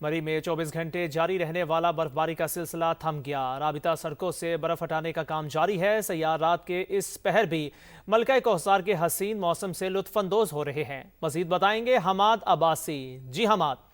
मरी में 24 घंटे जारी रहने वाला बर्फबारी का सिलसिला थम गया। राबिता सड़कों से बर्फ हटाने का काम जारी है। सयाह रात के इस पहर भी मलका कौसार के हसीन मौसम से लुत्फानंदोज हो रहे हैं। मजीद बताएंगे हमाद अब्बासी। जी हमाद।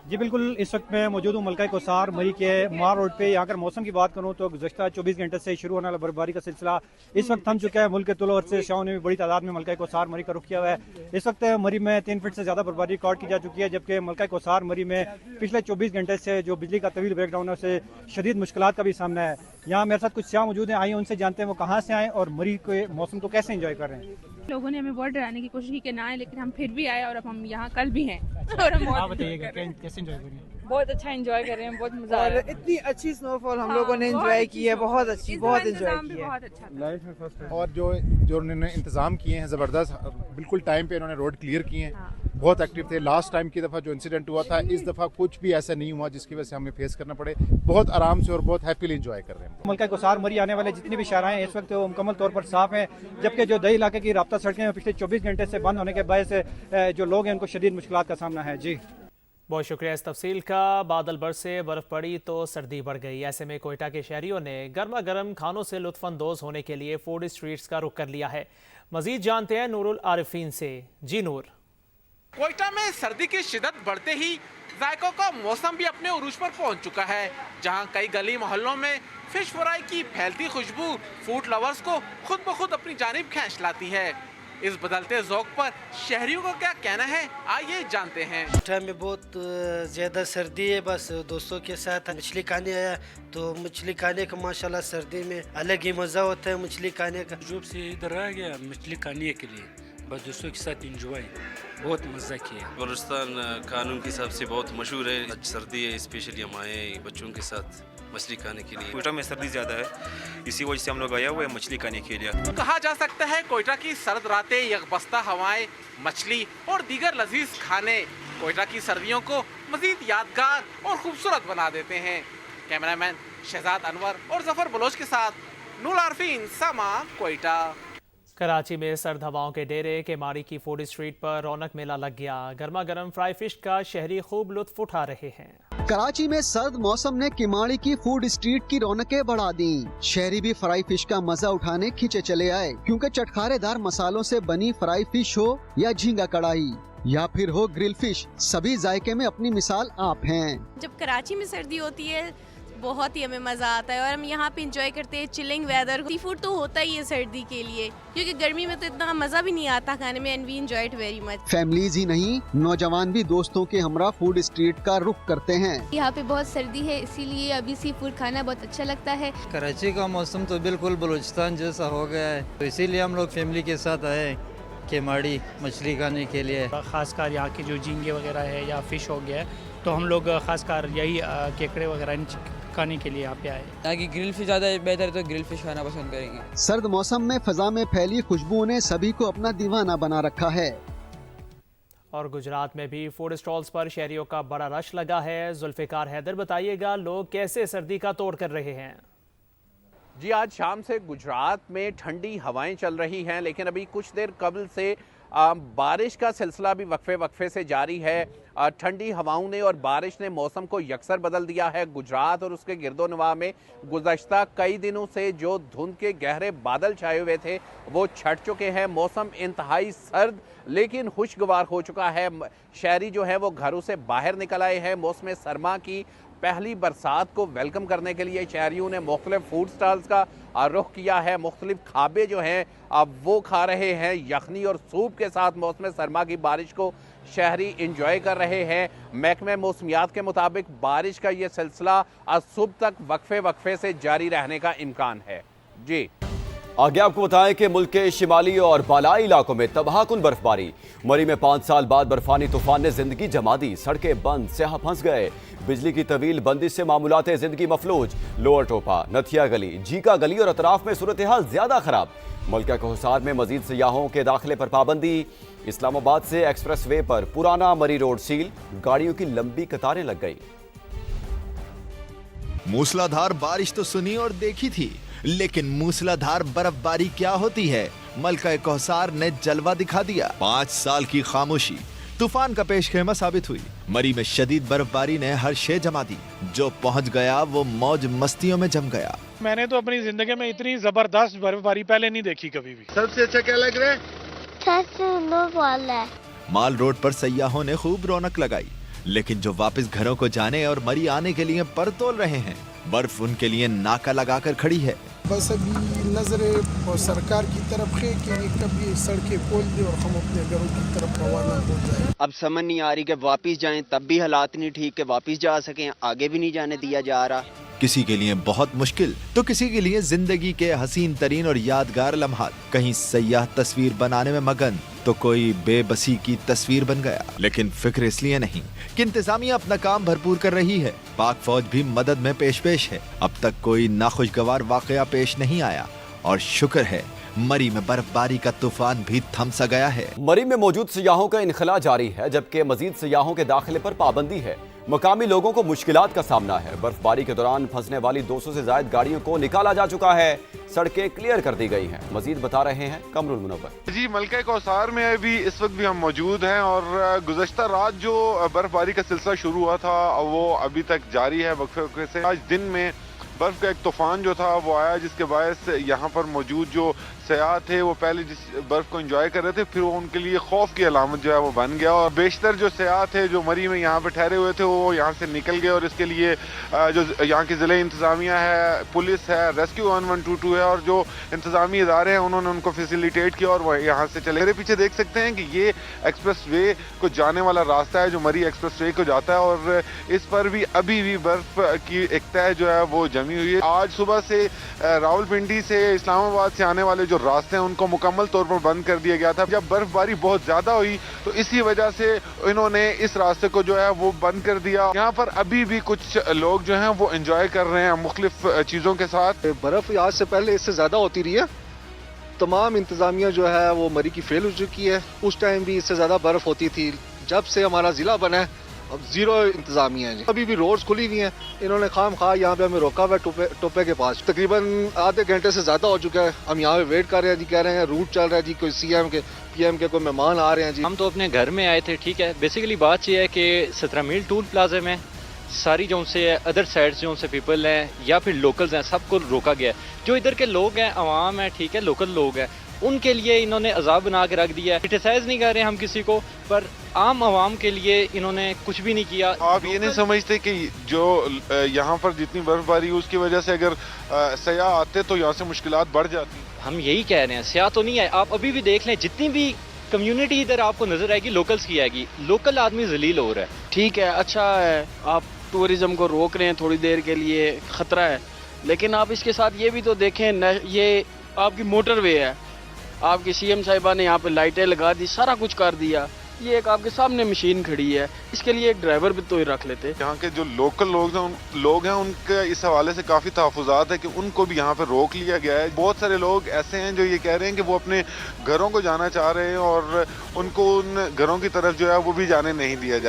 जी बिल्कुल, इस वक्त मैं मौजूद हूँ मलका कौसार मरी के मार रोड पे। यहाँ अगर मौसम की बात करूँ तो गुज़श्ता 24 घंटे से शुरू होने वाला बर्फबारी का सिलसिला इस वक्त थम चुका है। मुल्क के तुलो अर्ज से शाहों ने भी बड़ी तादाद में मलका कौसार मरी का रुख किया हुआ है। इस वक्त मरी में 3 फीट से ज़्यादा बर्फबारी रिकॉर्ड की जा चुकी है, जबकि मलका कौसार मरी में पिछले 24 घंटे से जो बिजली का तवील ब्रेकडाउन है उससे शदीद मुश्किलात का भी सामना है। यहाँ मेरे साथ कुछ शाह मौजूद हैं, आइए उनसे जानते हैं वो कहाँ से आए और मरी के मौसम को कैसे इंजॉय कर रहे हैं। लोगों ने हमें बहुत डराने की कोशिश की कि ना आए, लेकिन हम फिर भी आए और अब हम यहाँ कल भी हैं और हम कैसे इंजॉय कर रहे हैं? बहुत अच्छा एंजॉय कर रहे हैं, बहुत मजा आ रहा है। इतनी अच्छी स्नोफॉल हम लोगों ने एंजॉय की है, बहुत अच्छी, बहुत एंजॉय भी की है। बहुत अच्छा था। लाइफ में फर्स्ट टाइम। और जो उन्होंने इंतजाम किए हैं ज़बरदस्त, बिल्कुल टाइम पे उन्होंने रोड क्लियर किए हैं। हाँ। बहुत एक्टिव थे। लास्ट टाइम की दफ़ा जो इंसिडेंट हुआ था, इस दफ़ा कुछ भी ऐसा नहीं हुआ जिसकी वजह से हमें फेस करना पड़े। बहुत आराम से और बहुत हैप्पीली एंजॉय कर रहे हैं। मलका कौसार मरी आने वाले जितनी भी शाहराएं हैं इस वक्त वो मुकम्मल तौर पर साफ हैं, जबकि जो दही इलाके की राब्ता सड़कें पिछले 24 घंटे से बंद होने के बायस जो लोग हैं उनको शदीद मुश्किलात का सामना है। जी बहुत शुक्रिया इस तफसील का। बादल बरसे, बर्फ पड़ी तो सर्दी बढ़ गई। ऐसे में कोयटा के शहरियों ने गर्मा गर्म खानों से लुत्फानंदोज होने के लिए फूड स्ट्रीट्स का रुख कर लिया है। मजीद जानते हैं नूरुल आरिफीन से। जी नूर। कोयटा में सर्दी की शिद्दत बढ़ते ही जायकों का मौसम भी अपने उरूज पर पहुंच चुका है, जहां कई गली मोहल्लों में फिश फ्राई की फैलती खुशबू फूड लवर्स को खुद ब खुद अपनी जानिब खींच लाती है। इस बदलते ज़ौक़ पर शहरियों का क्या कहना है, आइए जानते हैं। कोयटा में बहुत ज़्यादा सर्दी है, बस दोस्तों के साथ मछली खाने आया तो मछली खाने का माशाल्लाह सर्दी में अलग ही मज़ा होता है मछली खाने का। जब से इधर आ गया मछली खाने के लिए बस दोस्तों के साथ इंजॉय बहुत मज़ा किया। बलूचिस्तान कानून के हिसाब से बहुत मशहूर है। आज सर्दी है, स्पेशली हम आए बच्चों के साथ मछली खाने के लिए। कोयटा में सर्दी ज़्यादा है, इसी वजह से हम लोग आया हुआ है मछली खाने के लिए। कहा जा सकता है कोयटा की सर्द रातें, यकबस्ता हवाएं, मछली और दीगर लजीज खाने कोयटा की सर्दियों को मजीद यादगार और खूबसूरत बना देते हैं। कैमरामैन शहजाद अनवर और जफर बलोच के साथ नूरुल आरिफीन, समा, कोयटा। कराची में सर्द हवाओं के डेरे के माड़ी की फूड स्ट्रीट पर रौनक मेला लग गया। गर्मा गर्म फ्राई फिश का शहरी खूब लुत्फ उठा रहे हैं। कराची में सर्द मौसम ने किमाड़ी की फूड स्ट्रीट की रौनकें बढ़ा दी। शहरी भी फ्राई फिश का मजा उठाने खींचे चले आए, क्योंकि चटखारेदार मसालों से बनी फ्राई फिश हो या झींगा कढ़ाई या फिर हो ग्रिल फिश, सभी जायके में अपनी मिसाल आप हैं। जब कराची में सर्दी होती है बहुत ही हमें मज़ा आता है और हम यहाँ पे इंजॉय करते हैं चिलिंग वेदर। सी फूड तो होता ही है सर्दी के लिए, क्योंकि गर्मी में तो इतना मज़ा भी नहीं आता खाने में, and we enjoy it very much. Families ही नहीं, नौजवान भी दोस्तों के हमरा फूड स्ट्रीट का रुख करते हैं। यहाँ पे बहुत सर्दी है, इसीलिए अभी सी फूड खाना बहुत अच्छा लगता है। कराची का मौसम तो बिल्कुल बलूचिस्तान जैसा हो गया है, तो इसीलिए हम लोग फैमिली के साथ आए केमाड़ी मछली खाने के लिए। खासकर यहाँ की जो झींगे वगैरह है या फिश हो गया है, तो हम लोग खासकर यही केकड़े वगैरह खाने के लिए यहाँ पे आए। यहाँ की ग्रिल फिश ज़्यादा बेहतर है, तो ग्रिल फिश खाना पसंद करेंगे। सर्द मौसम में फजा में फैली खुशबू ने सभी को अपना दीवाना बना रखा है। और गुजरात में भी फूड स्टॉल्स पर शहरियों का बड़ा रश लगा है। जुल्फिकार हैदर, बताइएगा लोग कैसे सर्दी का तोड़ कर रहे हैं। जी आज शाम से गुजरात में ठंडी हवाएं चल रही हैं, लेकिन अभी कुछ देर कबल से बारिश का सिलसिला भी वक्फे से जारी है। ठंडी हवाओं ने और बारिश ने मौसम को यकसर बदल दिया है। गुजरात और उसके गिरदोनवा में गुज़श्ता कई दिनों से जो धुंध के गहरे बादल छाए हुए थे वो छट चुके हैं। मौसम इंतहाई सर्द लेकिन खुशगवार हो चुका है। शहरी जो है वो घरों से बाहर निकल आए हैं। मौसम सरमा की पहली बरसात को वेलकम करने के लिए शहरियों ने मुख्तलिफ फूड स्टॉल्स का रुख किया है। मुख्तलिफ खाबे जो हैं अब वो खा रहे हैं। यखनी और सूप के साथ मौसम सरमा की बारिश को शहरी इंजॉय कर रहे हैं। महकमे मौसमियात के मुताबिक बारिश का ये सिलसिला आज सुबह तक वक्फे से जारी रहने का इम्कान है। जी आगे आपको बताएं कि मुल्क के शिमाली और बालाई इलाकों में तबाहकुन बर्फबारी। मरी में 5 साल बाद बर्फानी तूफान ने जिंदगी जमा दी। सड़कें बंद, स्याह फंस गए। बिजली की तवील बंदिश से मामूलात जिंदगी मफलूज। लोअर टोपा, नथिया गली, जीका गली और अतराफ में सूरत हाल ज्यादा खराब। मलका कौसार में मजीद सयाहों के दाखिले पर पाबंदी। इस्लामाबाद से एक्सप्रेस वे पर पुराना मरी रोड सील, गाड़ियों की लंबी कतारें लग गई। मूसलाधार बारिश तो सुनी और देखी थी, लेकिन मूसलाधार बर्फबारी क्या होती है, मलका कौसार ने जलवा दिखा दिया। 5 साल की खामोशी, तूफान का पेशखेमा साबित हुई। मरी में शदीद बर्फबारी ने हर शे जमा दी। जो पहुंच गया वो मौज मस्तियों में जम गया। मैंने तो अपनी जिंदगी में इतनी जबरदस्त बर्फबारी पहले नहीं देखी कभी भी। सबसे अच्छा क्या लग रहा है? माल रोड पर सयाहों ने खूब रौनक लगाई, लेकिन जो वापस घरों को जाने और मरी आने के लिए पर तोल रहे हैं, बर्फ उनके लिए नाका लगाकर खड़ी है। बस अभी नजरें और सरकार की तरफ है कि कभी सड़कें खोल दे और हम अपने घरों की तरफ रवाना हो जाए। अब समझ नहीं आ रही कि वापस जाएं, तब भी हालात नहीं ठीक कि वापस जा सकें, आगे भी नहीं जाने दिया जा रहा। किसी के लिए बहुत मुश्किल तो किसी के लिए जिंदगी के हसीन तरीन और यादगार लम्हात। कहीं सयाह तस्वीर बनाने में मगन तो कोई बेबसी की तस्वीर बन गया। लेकिन फिक्र इसलिए नहीं कि इंतजामिया अपना काम भरपूर कर रही है, पाक फौज भी मदद में पेश है। अब तक कोई नाखुशगवार वाकया पेश नहीं आया और शुक्र है मरी में बर्फबारी का तूफान भी थम सा गया है। मरी में मौजूद सियाहों का इनखला जारी है, जबकि मजीद सियाहों के दाखिले पर पाबंदी है। मकामी लोगों को मुश्किलात का सामना है। बर्फबारी के दौरान फंसने वाली 200 से ज्यादा गाड़ियों को निकाला जा चुका है, सड़कें क्लियर कर दी गई हैं। मजीद बता रहे हैं कमरुल मुनव्वर। जी, मलका कौसार में अभी इस वक्त भी हम मौजूद हैं और गुज़श्ता रात जो बर्फबारी का सिलसिला शुरू हुआ था वो अभी तक जारी है वक्फे वक्फे से। आज दिन में बर्फ का एक तूफान जो था वो आया, जिसके बायस यहाँ पर मौजूद जो सयाह थे वो पहले जिस बर्फ को एंजॉय कर रहे थे, फिर वो उनके लिए खौफ की अलामत जो है वो बन गया और बेशतर जो सयाह थे जो मरी में यहाँ पे ठहरे हुए थे वो यहाँ से निकल गए। और इसके लिए जो यहाँ की ज़िले इंतज़ामिया है, पुलिस है, रेस्क्यू 1122 है और जो इंतज़ामी इदारे हैं उन्होंने उनको फैसिलिटेट किया और वो यहाँ से चले। मेरे पीछे देख सकते हैं कि ये एक्सप्रेस वे को जाने वाला रास्ता है जो मरी एक्सप्रेस वे को जाता है और इस पर भी अभी भी बर्फ की एक तह जो है वो जमी हुई है। आज सुबह से रावलपिंडी से इस्लामाबाद से आने वाले जो रास्ते हैं उनको मुकम्मल तौर पर बंद कर दिया गया था। जब बर्फबारी बहुत ज्यादा हुई तो इसी वजह से इन्होंने इस रास्ते को जो है वो बंद कर दिया। यहाँ पर अभी भी कुछ लोग जो हैं वो एंजॉय कर रहे हैं मुख्तलिफ चीजों के साथ। बर्फ आज से पहले इससे ज्यादा होती रही है। तमाम इंतजामिया जो है वो मरी की फेल हो चुकी है। उस टाइम भी इससे ज्यादा बर्फ होती थी। जब से हमारा जिला बना है अब जीरो इंतजामिया है। अभी भी रोड्स खुली हुई हैं। इन्होंने खाम खा यहाँ पे हमें रोका हुआ टोपे के पास। तकरीबन आधे घंटे से ज्यादा हो चुका है। हम यहाँ पे वेट कर रहे हैं जी, कह रहे हैं रूट चल रहा है जी, कोई सीएम के पीएम के कोई मेहमान आ रहे हैं जी। हम तो अपने घर में आए थे, ठीक है। बेसिकली बात यह है कि 17 मील टूल प्लाजा में सारी जो उनसे अदर साइड से उनसे पीपल हैं या फिर लोकल्स हैं, सबको रोका गया है। जो इधर के लोग हैं, आवाम है, ठीक है, लोकल लोग हैं, उनके लिए इन्होंने अजाब बना के रख दिया है। क्रिटिसाइज नहीं कर रहे हम किसी को, पर आम आवाम के लिए इन्होंने कुछ भी नहीं किया। आप ये नहीं समझते कि जो यहाँ पर जितनी बर्फबारी है उसकी वजह से अगर सयाह आते तो यहाँ से मुश्किलात बढ़ जाती? हम यही कह रहे हैं, सयाह तो नहीं है। आप अभी भी देख लें, जितनी भी कम्युनिटी इधर आपको नजर आएगी लोकल्स की आएगी। लोकल आदमी जलील हो रहा है। ठीक है, अच्छा है, आप टूरिज्म को रोक रहे हैं थोड़ी देर के लिए, खतरा है, लेकिन आप इसके साथ ये भी तो देखें, ये आपकी मोटरवे है, आपकी सीएम साहिबा ने यहाँ पे लाइटें लगा दी, सारा कुछ कर दिया। ये एक आपके सामने मशीन खड़ी है, इसके लिए एक ड्राइवर भी तो ही रख लेते। यहाँ के जो लोकल लोग हैं उनके इस हवाले से काफ़ी तहफ़्फ़ुज़ात है कि उनको भी यहाँ पे रोक लिया गया है। बहुत सारे लोग ऐसे हैं जो ये कह रहे हैं कि वो अपने घरों को जाना चाह रहे हैं और उनको उन घरों की तरफ जो है वो भी जाने नहीं दिया जा रहा।